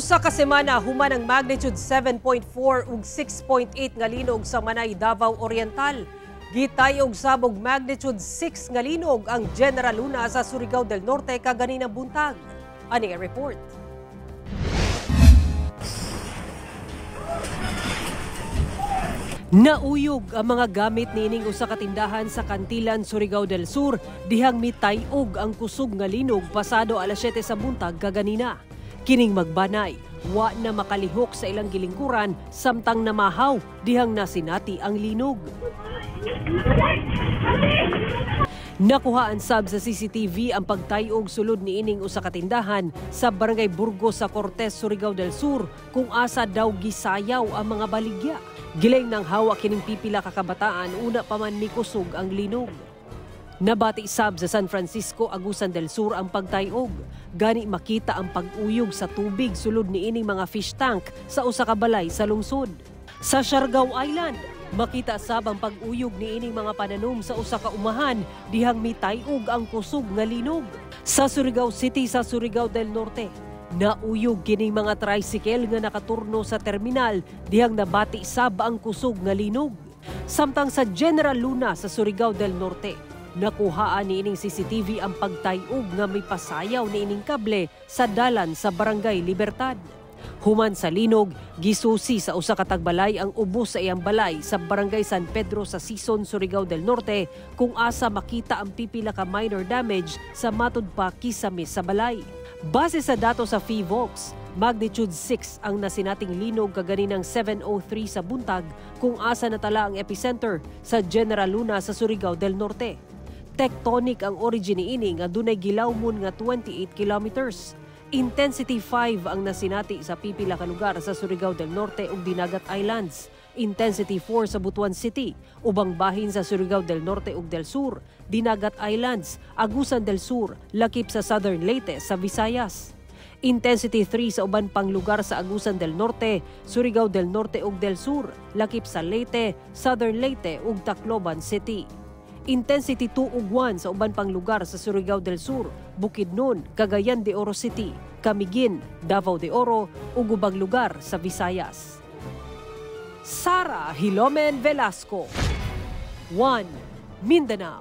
Usa ka semana human ang magnitude 7.4 ug 6.8 nga linog sa Manay, Davao Oriental. Gitayog sabog magnitude 6 nga linog ang General Luna sa Surigao del Norte kaganinang buntag. Ani ang report. Nauyog ang mga gamit niining usa ka tindahan sa Kantilan, Surigao del Sur dihang mitayog ang kusog nga linog pasado alas 7 sa buntag kaganina. Kining magbanay, wa na makalihok sa ilang gilingkuran samtang namahaw dihang nasinati ang linog. Nakuhaan sab sa CCTV ang pagtayog sulod niining usa ka tindahan sa Barangay Burgos sa Cortes, Surigao del Sur kung asa daw gisayaw ang mga baligya. Giling ng hawak kining pipila ka kabataan una pa man mikusog ang linog. Nabati sab sa San Francisco, Agusan del Sur ang pagtayog. Gani makita ang pag-uyog sa tubig sulod niining mga fish tank sa usa ka balay sa lungsod. Sa Siargao Island, makita sab ang pag-uyog niining mga pananom sa usa ka umahan dihang mitayog ang kusog nga linog. Sa Surigao City sa Surigao del Norte, nauyog kining mga tricycle nga nakaturno sa terminal dihang nabati sab ang kusog nga linog. Samtang sa General Luna sa Surigao del Norte, nakuhaan niining CCTV ang pagtayog nga may pasayaw niining kable sa dalan sa Barangay Libertad. Human sa linog, gisusi sa usa ka tagbalay ang ubos sa iyang balay sa Barangay San Pedro sa Sison, Surigao del Norte kung asa makita ang pipila ka minor damage sa matud pa kisame sa balay. Base sa dato sa PHIVOLCS, magnitude 6 ang nasinating linog kaganinang 7:03 sa buntag kung asa natala ang epicenter sa General Luna sa Surigao del Norte. Tectonic ang origin niini nga dunay gilawmon nga 28 kilometers. Intensity 5 ang nasinati sa pipila ka lugar sa Surigao del Norte ug Dinagat Islands. Intensity 4 sa Butuan City, ubang bahin sa Surigao del Norte ug del Sur, Dinagat Islands, Agusan del Sur, lakip sa Southern Leyte sa Visayas. Intensity 3 sa uban pang lugar sa Agusan del Norte, Surigao del Norte ug del Sur, lakip sa Leyte, Southern Leyte ug Tacloban City. Intensity 2 ug 1 sa uban pang lugar sa Surigao del Sur, Bukidnon, Cagayan de Oro City, Camiguin, Davao de Oro ug ubang lugar sa Visayas. Sara Hilomen Velasco, 1 Mindanao.